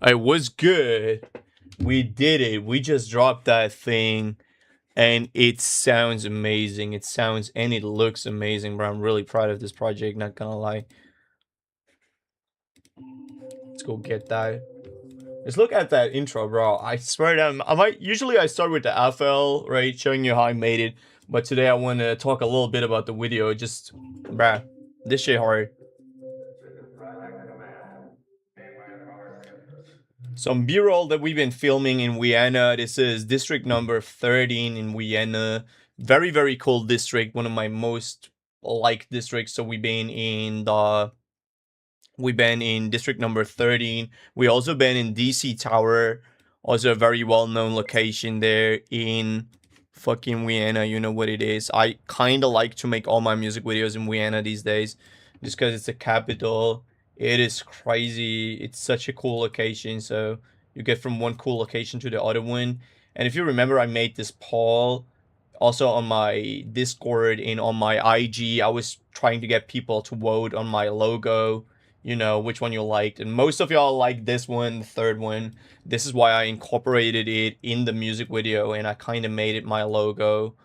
It was good. We did it. We just dropped that thing and it sounds amazing. It sounds and it looks amazing, bro. I'm really proud of this project, not gonna lie. Let's go get that. Let's look at that intro, bro. I swear to usually I start with the FL, right? Showing you how I made it. But today I want to talk a little bit about the video. Just, bruh, this shit hard. Some B-roll that we've been filming in Vienna. This is district number 13 in Vienna. Very, very cool district. One of my most liked districts. So we've been in district number 13. We also been in DC Tower. Also a very well-known location there in fucking Vienna. You know what it is. I kind of like to make all my music videos in Vienna these days. Just because it's the capital. It is crazy. It's such a cool location. So you get from one cool location to the other one. And if you remember, I made this poll also on my Discord and on my IG. I was trying to get people to vote on my logo, you know, which one you liked. And most of y'all liked this one, the third one. This is why I incorporated it in the music video and I kind of made it my logo.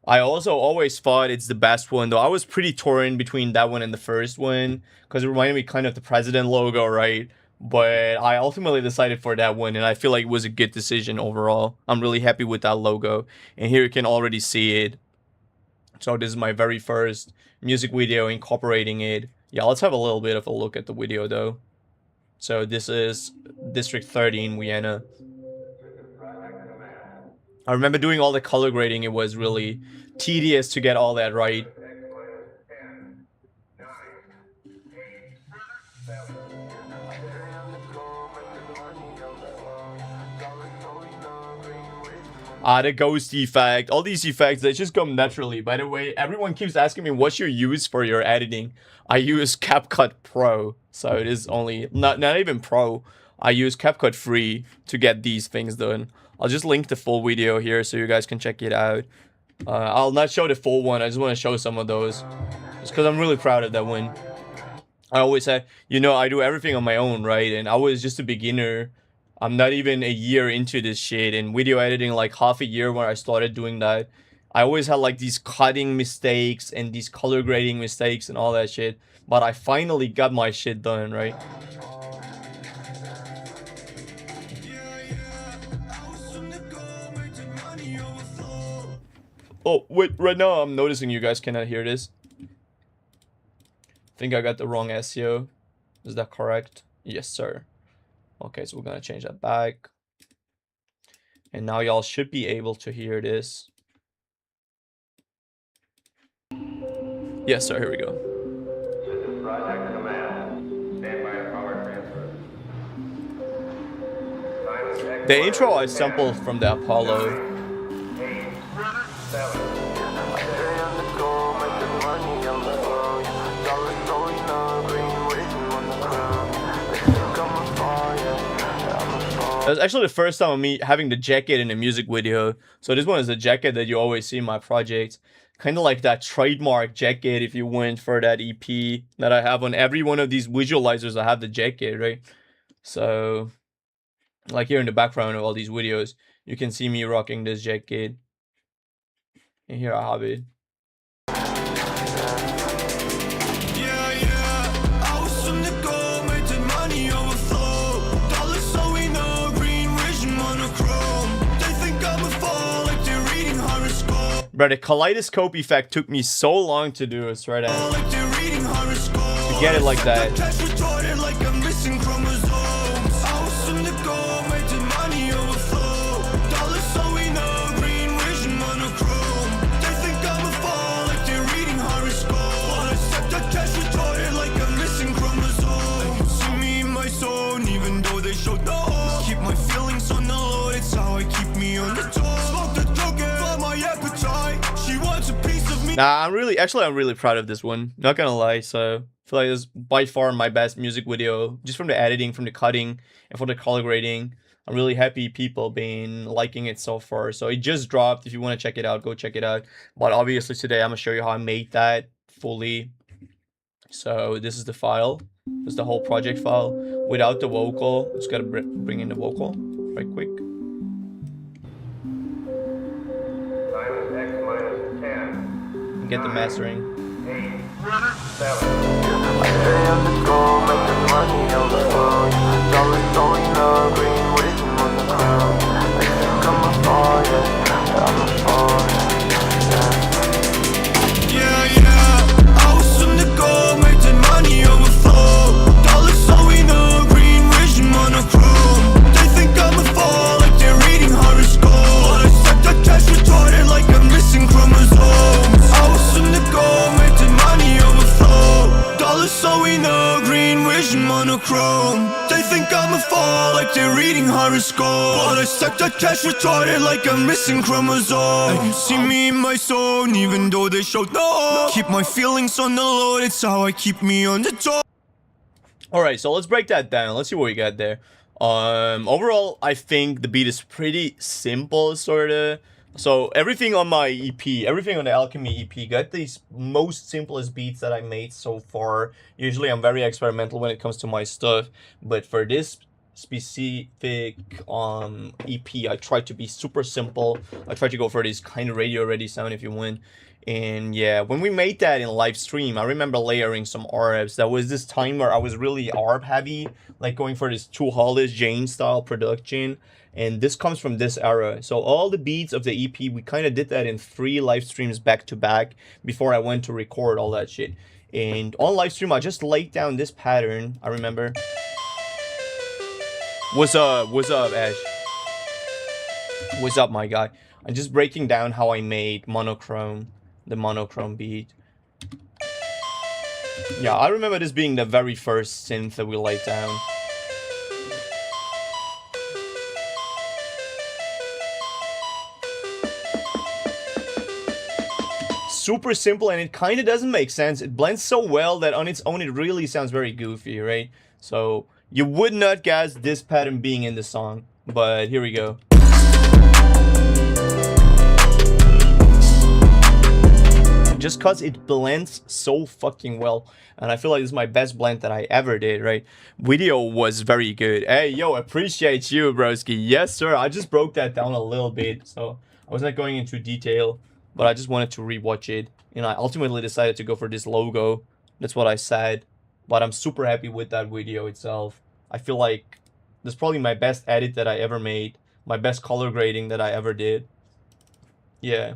I also always thought it's the best one, though I was pretty torn between that one and the first one, because it reminded me kind of the president logo, right? But I ultimately decided for that one, and I feel like it was a good decision overall. I'm really happy with that logo, and here you can already see it. So this is my very first music video incorporating it. Yeah, let's have a little bit of a look at the video, though. So this is District 13, Vienna. I remember doing all the color grading. It was really tedious to get all that right. The ghost effect, all these effects, they just come naturally. By the way, everyone keeps asking me what's your use for your editing. I use CapCut Pro, so it is only not even Pro. I use CapCut Free to get these things done. I'll just link the full video here so you guys can check it out. I'll not show the full one. I just want to show some of those, just because I'm really proud of that one. I always say, you know, I do everything on my own, right? And I was just a beginner. I'm not even a year into this shit, and video editing like half a year when I started doing that. I always had like these cutting mistakes and these color grading mistakes and all that shit, but I finally got my shit done, right? Oh, wait, right now I'm noticing you guys cannot hear this. I think I got the wrong SEO. Is that correct? Yes, sir. Okay, so we're gonna change that back. And now y'all should be able to hear this. Yes, sir, here we go. This is Project Command. Stand by power transfer. The intro I sampled from the Apollo. 8, 7. That was actually the first time of me having the jacket in a music video. So this one is the jacket that you always see in my projects. Kind of like that trademark jacket if you went for that EP that I have on every one of these visualizers. I have the jacket, right? So like here in the background of all these videos, you can see me rocking this jacket. And here I have it. But the kaleidoscope effect took me so long to do, it's right at to get it like that. Nah, I'm really proud of this one. Not gonna lie, so I feel like this is by far my best music video, just from the editing, from the cutting, and from the color grading. I'm really happy people been liking it so far. So it just dropped. If you want to check it out, go check it out. But obviously today I'm gonna show you how I made that fully. So this is the file. This is the whole project file without the vocal. Just gotta bring in the vocal right quick. Time is X minus 10. Get the mastering. 8, 7. I stay on the go, making money on the phone. Dollars going up, green waiting on the crown. I think I'm a fall, yeah, I'm a fall, yeah. Yeah, I was on the go, making money on the phone. Dollars going up, green vision monochrome. They think I'm a fall, like they're reading horoscope. But I suck that cash retarded like I'm missing chromosomes. I was on the go, making money on the phone. Dollars so we know, green vision monochrome. They think I'm a fall, like they're reading horoscope. But I suck that cash retarded like I'm missing chromosomes. And you see me in my zone, even though they showed no. Keep my feelings on the low, it's how I keep me on the top. Alright, so let's break that down. Let's see what we got there. Overall, I think the beat is pretty simple, sorta. So everything on my EP, everything on the Alchemy EP, got these most simplest beats that I made so far. Usually I'm very experimental when it comes to my stuff, but for this specific EP, I tried to be super simple. I tried to go for this kind of radio ready sound, if you want. And yeah, when we made that in live stream, I remember layering some ARPs. That was this time where I was really ARP heavy, like going for this Two Hollis Jane style production. And this comes from this era. So all the beats of the EP, we kind of did that in 3 live streams back to back before I went to record all that shit. And on live stream, I just laid down this pattern, I remember. What's up, Ash? What's up, my guy? I'm just breaking down how I made Monochrome, the Monochrome beat. Yeah, I remember this being the very first synth that we laid down. Super simple, and it kind of doesn't make sense. It blends so well that on its own it really sounds very goofy, right? So you would not guess this pattern being in the song, but here we go. Just cause it blends so fucking well, and I feel like this is my best blend that I ever did, right? Video was very good. Hey, yo, appreciate you, broski. Yes, sir. I just broke that down a little bit, so I was not going into detail, but I just wanted to rewatch it, and I ultimately decided to go for this logo. That's what I said, but I'm super happy with that video itself. I feel like this is probably my best edit that I ever made, my best color grading that I ever did. Yeah.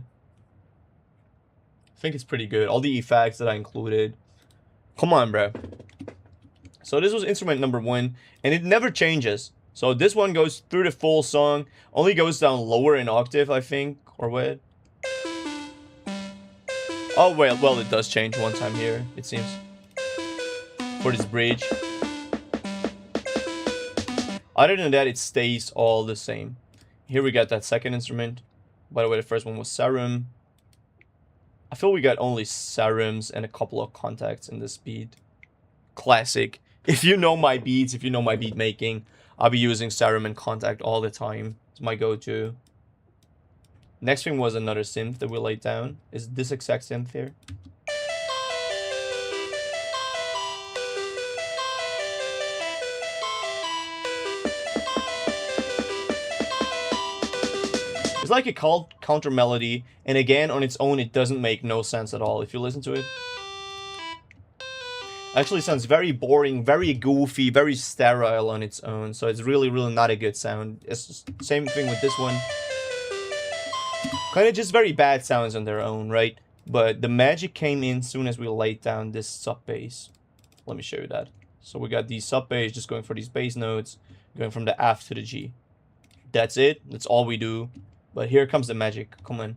I think it's pretty good. All the effects that I included. Come on, bro. So this was instrument number 1, and it never changes. So this one goes through the full song, only goes down lower in octave, I think, or what? Oh, well, it does change one time here, it seems. For this bridge. Other than that, it stays all the same. Here we got that second instrument. By the way, the first one was Serum. I feel we got only serums and a couple of contacts in this beat. Classic. If you know my beats, if you know my beat making, I'll be using serum and contact all the time. It's my go-to. Next thing was another synth that we laid down. Is this exact synth here? It's like a counter melody, and again, on its own, it doesn't make no sense at all if you listen to it. Actually sounds very boring, very goofy, very sterile on its own, so it's really, really not a good sound. It's just same thing with this one. Kind of just very bad sounds on their own, right? But the magic came in soon as we laid down this sub bass. Let me show you that. So we got these sub bass, just going for these bass notes, going from the F to the G. That's it. That's all we do. But here comes the magic. Come on.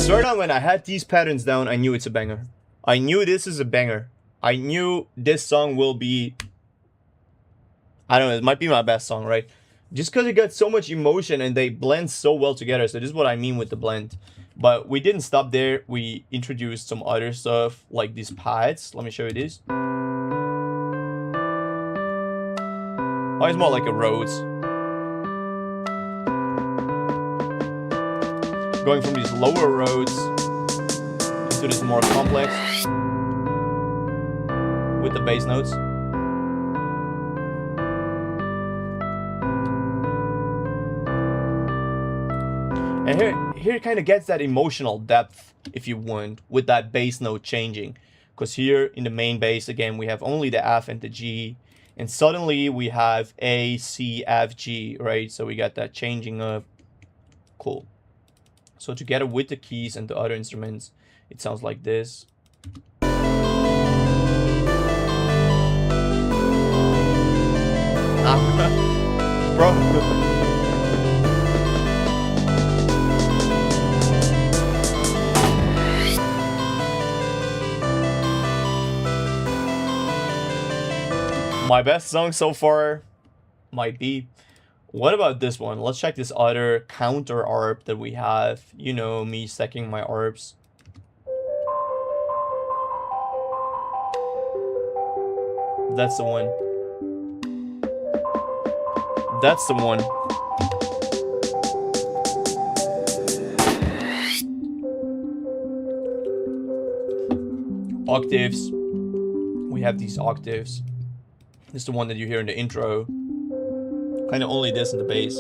So right now, when I had these patterns down, I knew it's a banger. I knew this is a banger. I knew this song will be, I don't know, it might be my best song, right? Just because it got so much emotion and they blend so well together. So this is what I mean with the blend. But we didn't stop there. We introduced some other stuff like these pads. Let me show you this. Oh, it's more like a Rhodes. Going from these lower Rhodes into this more complex with the bass notes. And here it kind of gets that emotional depth, if you want, with that bass note changing. Because here in the main bass, again, we have only the F and the G. And suddenly we have A, C, F, G, right? So we got that changing up. Cool. So together with the keys and the other instruments, it sounds like this. Bro. My best song so far might be. What about this one? Let's check this other counter ARP that we have. You know, me stacking my ARPs. That's the one. That's the one. Octaves. We have these octaves. This is the one that you hear in the intro. Kind of only this in the bass.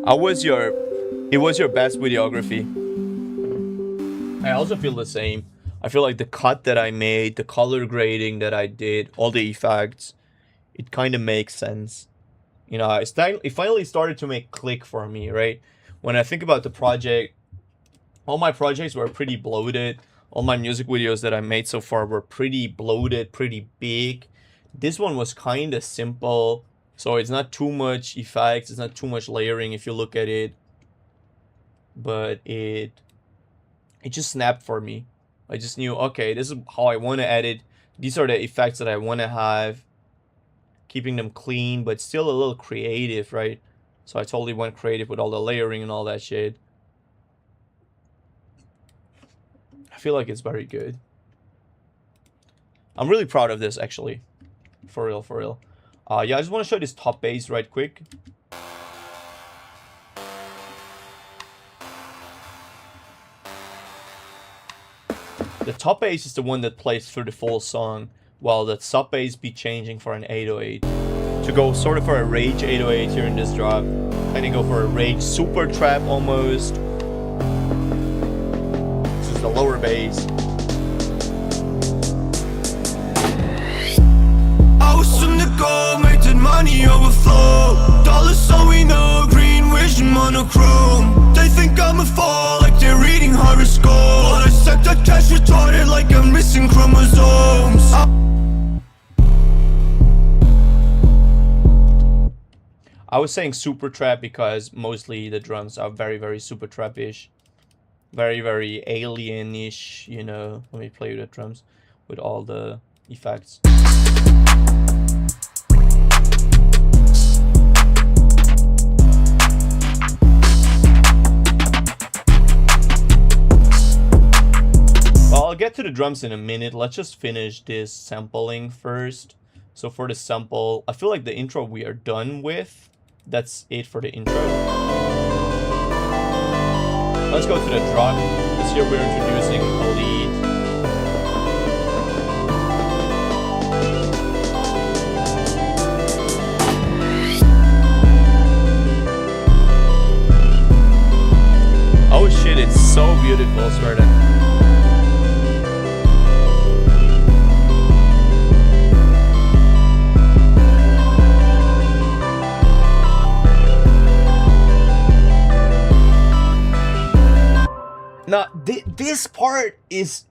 It was your best videography. I also feel the same. I feel like the cut that I made, the color grading that I did, all the effects, it kind of makes sense. You know, it finally started to make click for me, right? When I think about the project, all my projects were pretty bloated. All my music videos that I made so far were pretty bloated, pretty big. This one was kind of simple. So it's not too much effects. It's not too much layering if you look at it. But it just snapped for me. I just knew, okay, this is how I want to edit. These are the effects that I want to have. Keeping them clean, but still a little creative, right? So I totally went creative with all the layering and all that shit. I feel like it's very good. I'm really proud of this, actually. For real, for real. Yeah, I just want to show this top bass right quick. The top bass is the one that plays through the full song, while the sub bass be changing for an 808. To go sort of for a rage 808 here in this drop. Kind of go for a rage super trap almost. This is the lower bass. I was on the go, making money overflow. Dollars so we know, green vision monochrome. They think I'm a fall, like they're reading horoscope. But I suck that cash retarded like I'm missing chromosomes. I was saying super trap because mostly the drums are very, very super trap-ish. Very, very alien-ish, you know. Let me play with the drums with all the effects. Well, I'll get to the drums in a minute. Let's just finish this sampling first. So for the sample, I feel like the intro we are done with. That's it for the intro. Let's go to the drop. This here we're introducing a lead. Oh shit, it's so beautiful, I swear to. Now, this part is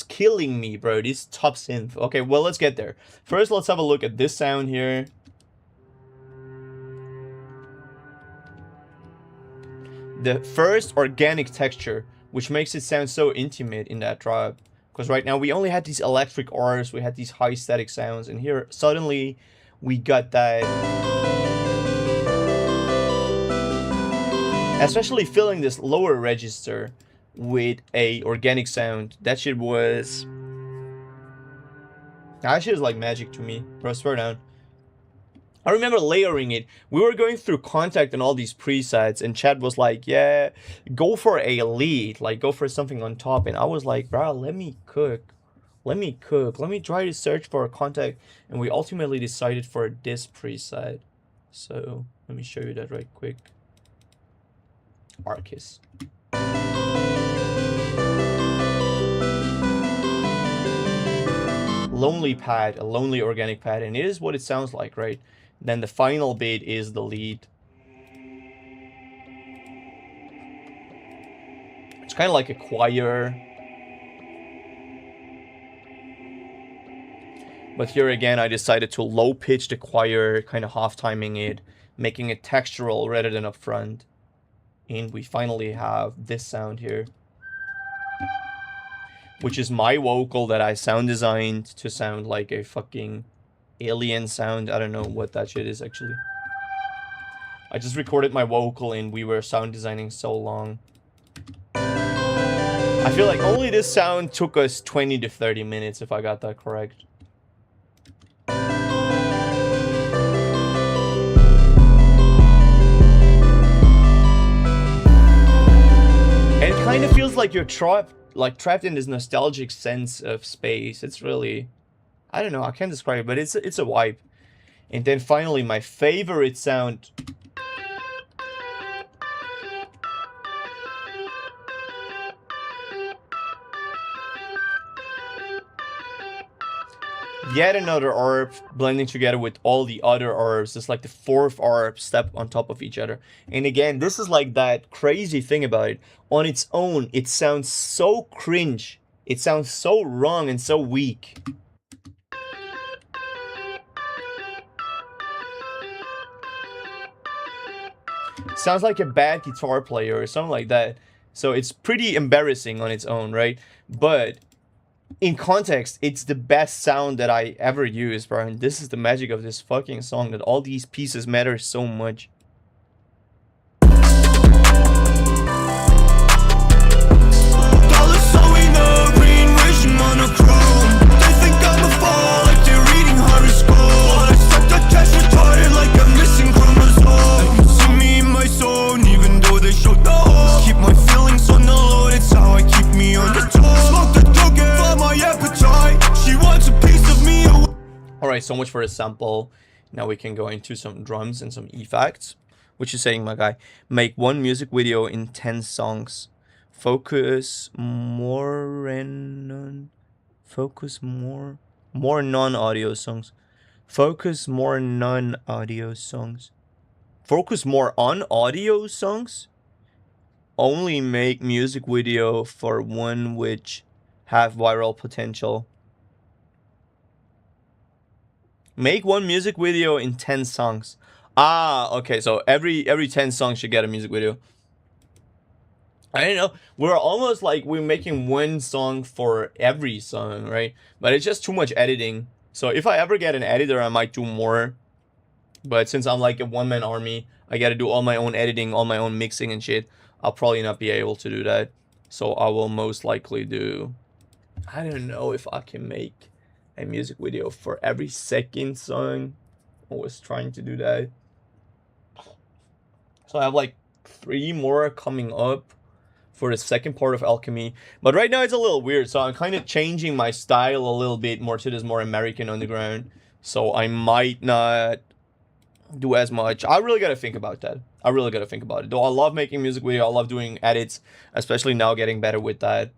killing me, bro. This top synth. Okay, well, let's get there. First, let's have a look at this sound here. The first organic texture, which makes it sound so intimate in that drop. Because right now, we only had these electric R's, we had these high static sounds, and here, suddenly, we got that... Especially filling this lower register with a organic sound. That shit was That shit is like magic to me, bro. Swear down. I remember layering it. We were going through Contact and all these presets, and Chad was like, yeah, go for a lead, like go for something on top. And I was like, bro, let me cook. Let me try to search for a Contact. And we ultimately decided for this preset. So let me show you that right quick. Arcus. Lonely pad, a lonely organic pad, and it is what it sounds like, right? Then the final bit is the lead. It's kind of like a choir. But here again, I decided to low pitch the choir, kind of half timing it, making it textural rather than upfront. And we finally have this sound here, which is my vocal that I sound designed to sound like a fucking alien sound. I don't know what that shit is actually. I just recorded my vocal and we were sound designing so long. I feel like only this sound took us 20 to 30 minutes if I got that correct. And it kind of feels like you're trapped in this nostalgic sense of space. It's really, I don't know, I can't describe it, but it's a vibe. And then finally, my favorite sound. Yet another ARP blending together with all the other ARPs. It's like the fourth ARP step on top of each other. And again, this is like that crazy thing about it. On its own, it sounds so cringe. It sounds so wrong and so weak. It sounds like a bad guitar player or something like that. So it's pretty embarrassing on its own, right? But in context, it's the best sound that I ever used, bro. And this is the magic of this fucking song, that all these pieces matter so much. MONOCHROME. They think I'm a fall, like they're reading horoscope. I suck the test retarded like a missing chromosome. They can see me in my zone, even though they showed the hole. Keep my feelings on the low, it's how I keep me on the toe. Smoke the dope, for my appetite. She wants a piece of me. Alright, so much for a sample. Now we can go into some drums and some effects. What you saying, my guy? Make one music video in 10 songs. Focus more non-audio songs. Focus more non-audio songs. Focus more on audio songs. Only make music video for one which have viral potential. Make one music video in 10 songs. Ah, okay, so every 10 songs should get a music video. I don't know, we're almost like we're making one song for every song, right? But it's just too much editing. So if I ever get an editor, I might do more. But since I'm like a one-man army, I gotta do all my own editing, all my own mixing and shit. I'll probably not be able to do that. So I will most likely do, I don't know if I can make a music video for every second song. I was trying to do that. So I have like 3 more coming up for the second part of Alchemy. But right now it's a little weird, so I'm kind of changing my style a little bit more to this more American underground. So I might not do as much. I really gotta think about that. I really gotta think about it. Though I love making music video, I love doing edits, especially now getting better with that.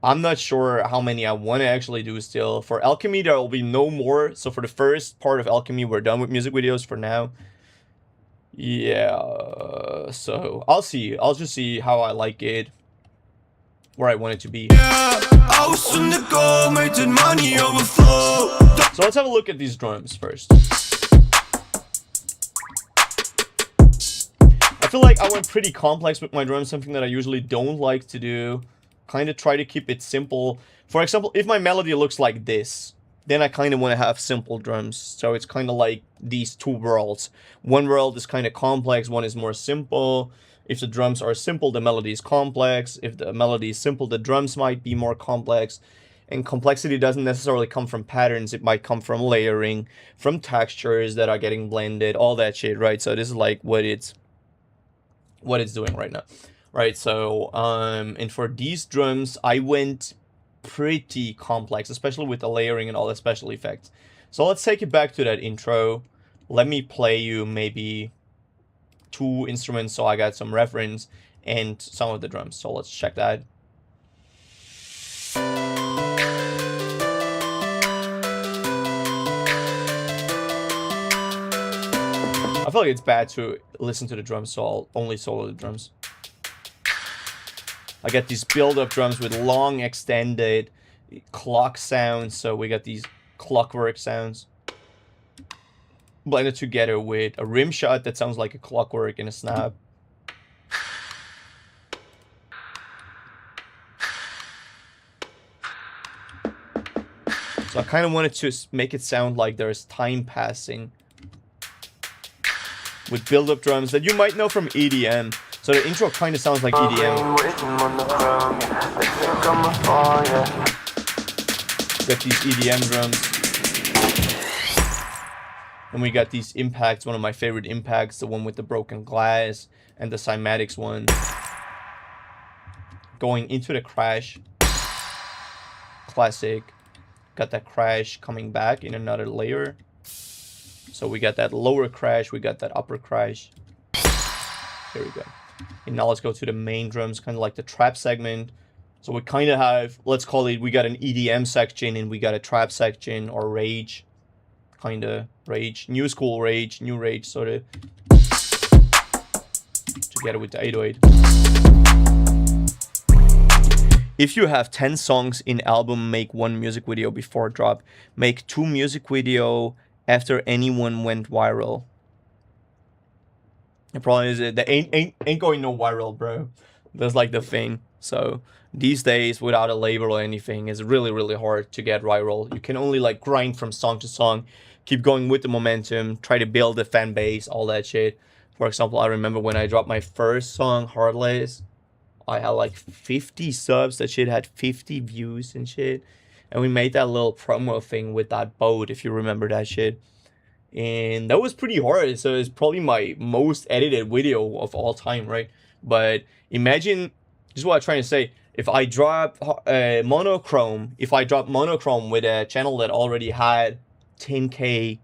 I'm not sure how many I want to actually do still. For Alchemy, there will be no more. So for the first part of Alchemy, we're done with music videos for now. Yeah, so I'll see. I'll just see how I like it, where I want it to be. I was on the go, making money overflow. So let's have a look at these drums first. I feel like I went pretty complex with my drums, something that I usually don't like to do. Kind of try to keep it simple. For example, if my melody looks like this, then I kind of want to have simple drums. So it's kind of like these two worlds. One world is kind of complex, one is more simple. If the drums are simple, the melody is complex. If the melody is simple, the drums might be more complex. And complexity doesn't necessarily come from patterns. It might come from layering, from textures that are getting blended, all that shit, right? So this is like what it's doing right now, right? So and for these drums, I went pretty complex, especially with the layering and all the special effects. So let's take it back to that intro. Let me play you maybe 2 instruments so I got some reference and some of the drums. So let's check that. I feel like it's bad to listen to the drums, so I'll only solo the drums. I get these build-up drums with long extended clock sounds, so we got these clockwork sounds blended together with a rim shot that sounds like a clockwork and a snap. So I kind of wanted to make it sound like there's time passing with build-up drums that you might know from EDM. So the intro kind of sounds like EDM. Got these EDM drums. And we got these impacts, one of my favorite impacts, the one with the broken glass, and the cymatics one. Going into the crash. Classic. Got that crash coming back in another layer. So we got that lower crash, we got that upper crash. There we go. And now let's go to the main drums, kind of like the trap segment. So we kind of have, let's call it, we got an EDM section and we got a trap section or rage. Kind of rage, new school rage, new rage sort of. Together with the 808. If you have 10 songs in album, make 1 music video before drop. Make 2 music video after anyone went viral. The problem is that ain't going no viral, bro. That's like the thing. So these days, without a label or anything, it's really, really hard to get viral. You can only like grind from song to song, keep going with the momentum, try to build a fan base, all that shit. For example, I remember when I dropped my first song, Heartless, I had like 50 subs. That shit had 50 views and shit. And we made that little promo thing with that boat, if you remember that shit. And that was pretty hard. So it's probably my most edited video of all time, right? But imagine, this is what I'm trying to say. If I drop Monochrome, with a channel that already had 10K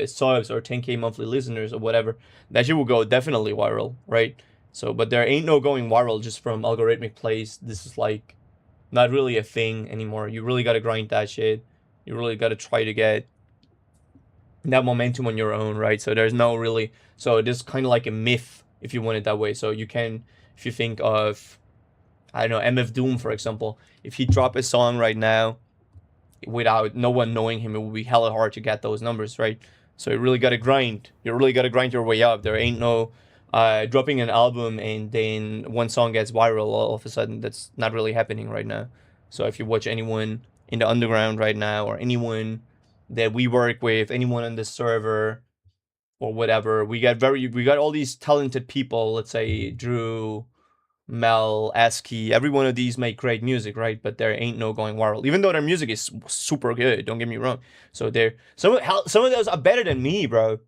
subs or 10K monthly listeners or whatever, that shit will go definitely viral, right? So, but there ain't no going viral just from algorithmic plays. This is like not really a thing anymore. You really got to grind that shit. You really got to try to get that momentum on your own, right? So there's no really, so this is kind of like a myth if you want it that way. So you can, if you think of, I don't know, MF Doom, for example, if he drop a song right now without no one knowing him, it would be hella hard to get those numbers, right? So you really got to grind. You really got to grind your way up. There ain't no dropping an album and then one song gets viral all of a sudden. That's not really happening right now. So if you watch anyone in the underground right now, or anyone that we work with, anyone on the server or whatever, we got all these talented people. Let's say Drew, Mel, Asky, every one of these make great music, right? But there ain't no going viral, even though their music is super good. Don't get me wrong. So they're some of those are better than me, bro.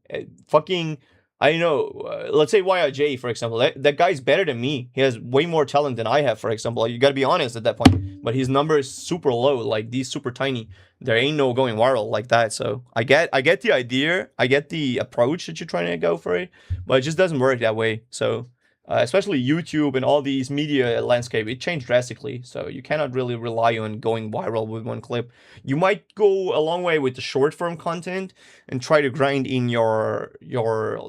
Fucking, I know. Let's say YRJ, for example. That guy's better than me. He has way more talent than I have, for example. You gotta be honest at that point. But his number is super low, like these super tiny. There ain't no going viral like that. So I get the idea. I get the approach that you're trying to go for it, but it just doesn't work that way. So especially YouTube and all these media landscape, it changed drastically. So you cannot really rely on going viral with one clip. You might go a long way with the short form content and try to grind in your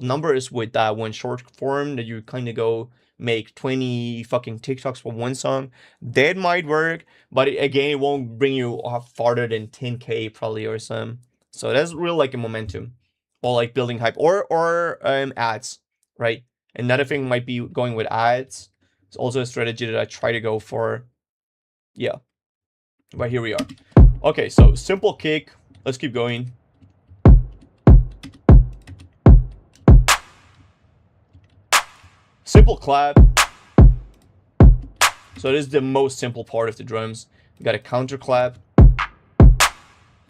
numbers with that one short form that you kind of go make 20 fucking TikToks for one song. That might work, but again, it won't bring you farther than 10K probably or some. So that's real like a momentum or like building hype or ads, right? Another thing might be going with ads. It's also a strategy that I try to go for. Yeah. But here we are. Okay, so simple kick. Let's keep going. Simple clap. So this is the most simple part of the drums. You got a counter clap,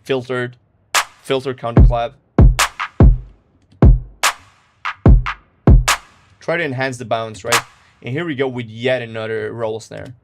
filtered counter clap. Try to enhance the bounce, right? And here we go with yet another roll snare.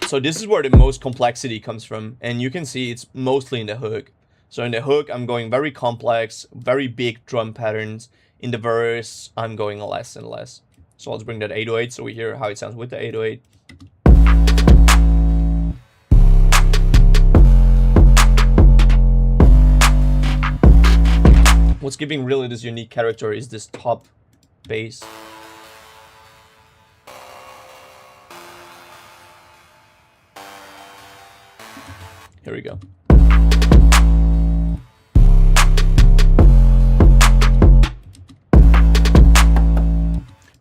So this is where the most complexity comes from, and you can see it's mostly in the hook. So in the hook, I'm going very complex, very big drum patterns. In the verse, I'm going less and less. So let's bring that 808 so we hear how it sounds with the 808. What's giving really this unique character is this top bass. Here we go.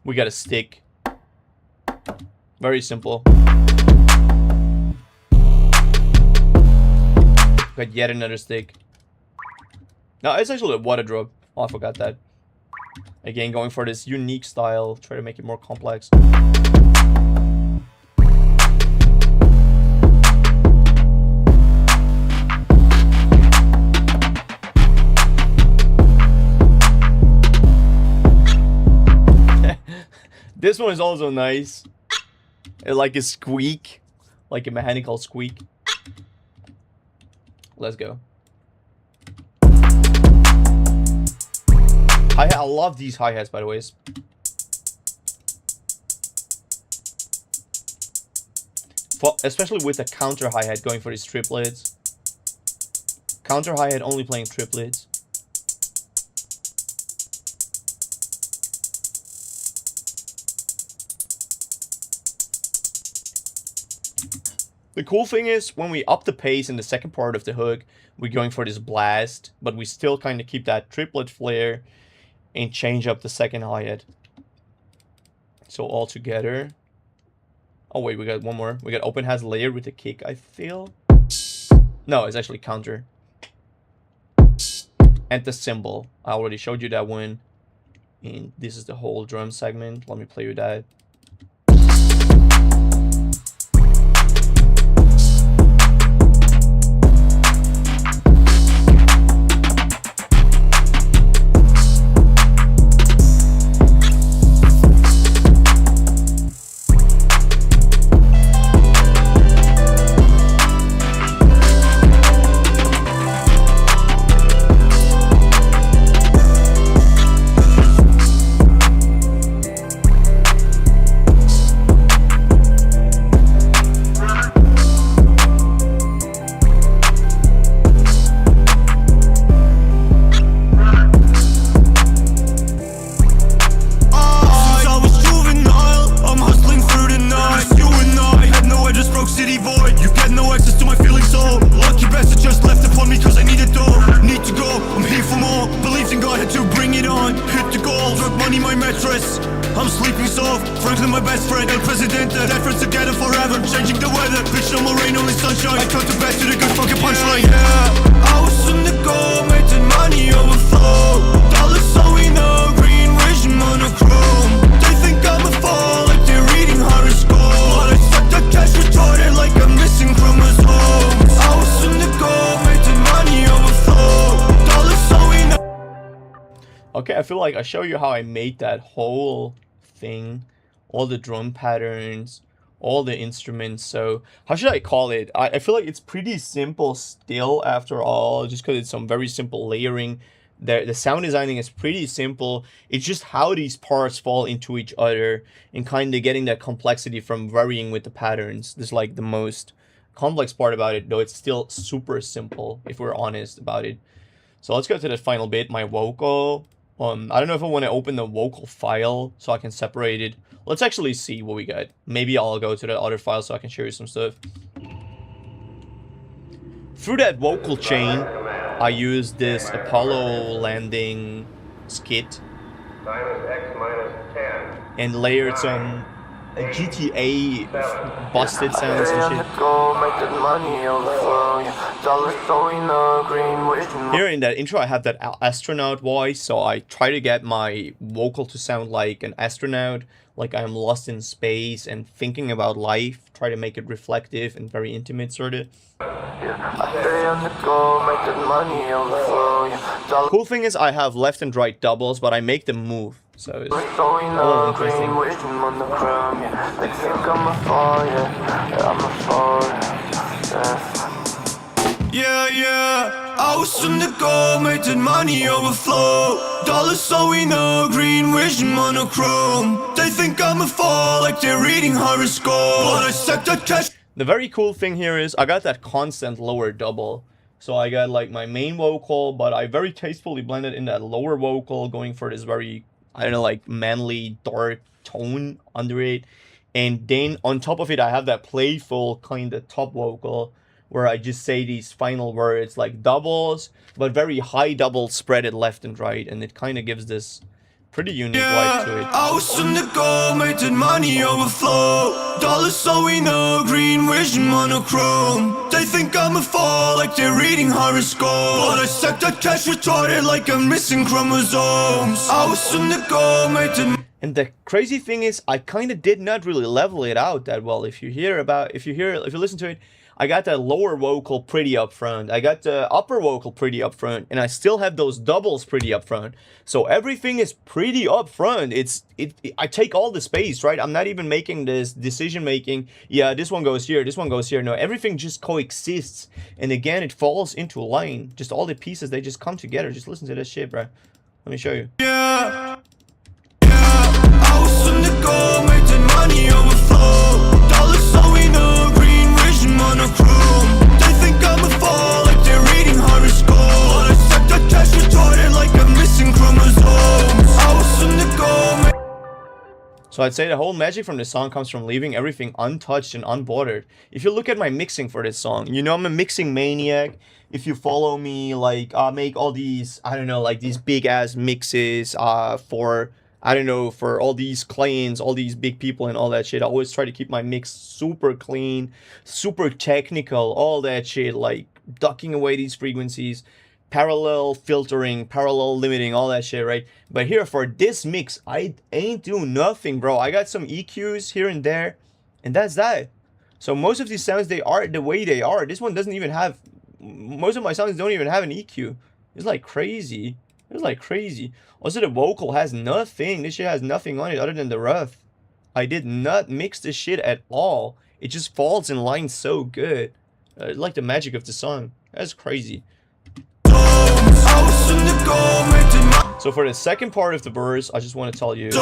We got a stick. Very simple. Got yet another stick. No, it's actually a water drop. Oh, I forgot that. Again, going for this unique style. Try to make it more complex. This one is also nice. Like a squeak. Like a mechanical squeak. Let's go. Hi-hat, I love these hi-hats, by the way. Especially with the counter hi-hat going for these triplets. Counter hi-hat only playing triplets. The cool thing is, when we up the pace in the second part of the hook, we're going for this blast, but we still kind of keep that triplet flare and change up the second hi-hat. So all together. Oh wait, we got one more. We got open has layer with the kick, I feel. No, it's actually counter. And the cymbal. I already showed you that one. And this is the whole drum segment. Let me play with that. I'm sleeping soft, Franklin my best friend, El Presidente. Dead friends together forever, changing the weather. Bitch, no more rain, only sunshine. I come to back to the good fucking punchline. Yeah, I was on the go, making money overflow. Dollars sewing up, green vision, monochrome. They think I'm a fall, like they're reading horoscope. But I suck the cash retarded like I'm missing chromosomes. I was on the go, making money overflow. Dollars sewing up. Okay, I feel like I show you how I made that whole thing, all the drum patterns, all the instruments. So how should I call it? I feel like it's pretty simple still after all, just because it's some very simple layering. The sound designing is pretty simple. It's just how these parts fall into each other and kind of getting that complexity from varying with the patterns. This is like the most complex part about it, though it's still super simple if we're honest about it. So let's go to the final bit, my vocal. I don't know if I want to open the vocal file so I can separate it. Let's actually see what we got. Maybe I'll go to the other file so I can show you some stuff. Through that vocal chain, I used this Apollo landing skit Sinus X minus 10. and layered some GTA busted sounds and shit. Here in that intro, I have that astronaut voice, so I try to get my vocal to sound like an astronaut, like I'm lost in space and thinking about life. Try to make it reflective and very intimate, sort of. Cool thing is I have left and right doubles, but I make them move, so it's all interesting. Yeah, I was on the go, making money overflow. Dollars so we know, green vision monochrome. They think I'm a fall, like they're reading horoscope. But I suck that cash. The very cool thing here is I got that constant lower double. So I got like my main vocal, but I very tastefully blended in that lower vocal, going for this very, I don't know, like manly dark tone under it. And then on top of it, I have that playful kind of top vocal where I just say these final words like doubles, but very high doubles spread it left and right. And it kind of gives this pretty unique vibe to it. I was on the go, making money overflow. Dollars so we know, green vision monochrome. They think I'm a fall, like they're reading horoscope. But I suck that cash retarded like I'm missing chromosomes. I was on the go, making. And the crazy thing is, I kind of did not really level it out that well. If you listen to it, I got that lower vocal pretty up front. I got the upper vocal pretty up front, and I still have those doubles pretty up front. So everything is pretty up front. I take all the space, right? I'm not even making this decision making. Yeah, this one goes here, this one goes here. No, everything just coexists. And again, it falls into line. Just all the pieces, they just come together. Just listen to this shit, bro. Let me show you. Yeah, I was on the go, making money overflow. Dollars so we know, green vision monochrome. They think I'm a fall, like they're reading horoscope. But I suck that cash retarded like I'm missing chromosomes. I was on the go. So I'd say the whole magic from this song comes from leaving everything untouched and unbordered. If you look at my mixing for this song, you know I'm a mixing maniac. If you follow me, like, I make all these, I don't know, like these big ass mixes for, I don't know, for all these clients, all these big people and all that shit. I always try to keep my mix super clean, super technical, all that shit, like ducking away these frequencies, parallel filtering, parallel limiting, all that shit, right? But here for this mix, I ain't doing nothing, bro. I got some EQs here and there, and that's that. So most of these sounds, they are the way they are. This one doesn't even have, most of my sounds don't even have an EQ. It's like crazy. It's like crazy. Also, the vocal has nothing. This shit has nothing on it other than the rough. I did not mix this shit at all. It just falls in line so good. It's like the magic of the song. That's crazy. So for the second part of the verse, I just want to tell you. Here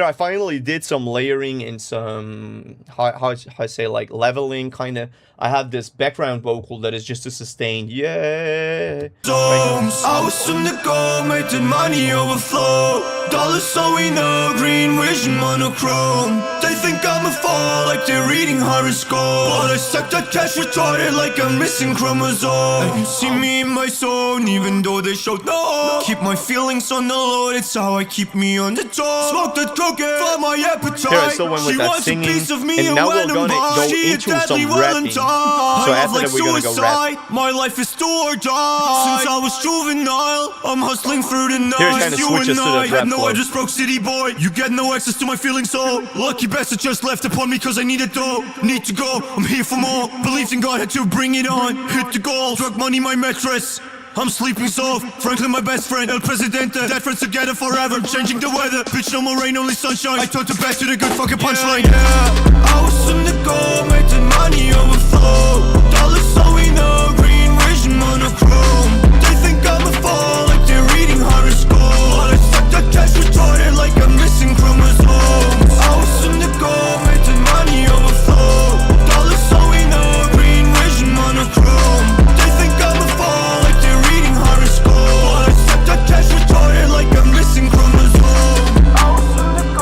I finally did some layering and some, how I say, like leveling kind of. I have this background vocal that is just a sustained, yeah. I was on the go, making money overflow. Dollars so we know, green vision monochrome. They think I'm a fall, like they're reading horoscope. But I suck that cash retarded like I'm missing chromosomes. And you see me in my zone, even though they showed no. Keep my feelings on the low, it's how I keep me on the top. Smoke that coke for my appetite. Here I still went with that singing, and now we're gonna go into some rapping. So after that we're gonna go rap. My life is do or die. Since I was juvenile, I'm hustling through the night. Here it kind of switches to the rap flow. I just broke city boy. You get no access to my feelings, so lucky bastard just left upon me cause I needed dough. Need to go, I'm here for more. Believed in God, had to bring it on. Hit the goal, drug money my mattress. I'm sleeping soft, Franklin my best friend, El Presidente. Dead friends together forever, changing the weather. Bitch no more rain, only sunshine. I turned the back to the good fucking punchline. Yeah, I was on the go, making money overflow. Dollars so we know, green vision monochrome. They think I'm a fall, like they're reading horoscope. But I suck that cash retarded like I'm missing chromosomes. I was on the go, making money overflow. Dollars so we know, green vision monochrome. They think I'm a fall, like they're reading horoscope. But I suck that cash retarded like I'm missing chromosomes. I was on the go.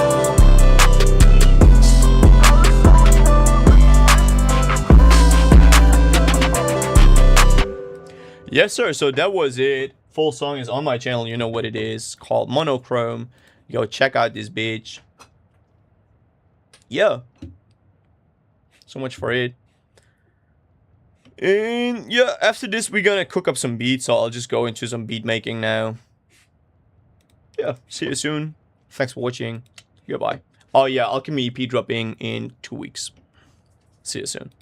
Yes, sir. So that was it. Full song is on my channel. You know what it is. Called Monochrome. Go check out this bitch. yeah. So much for it. And yeah, after this, we're gonna cook up some beats, so I'll just go into some beat making now. Yeah, see you soon. Thanks for watching. Goodbye. Oh yeah, Alchemy EP dropping in 2 weeks. See you soon.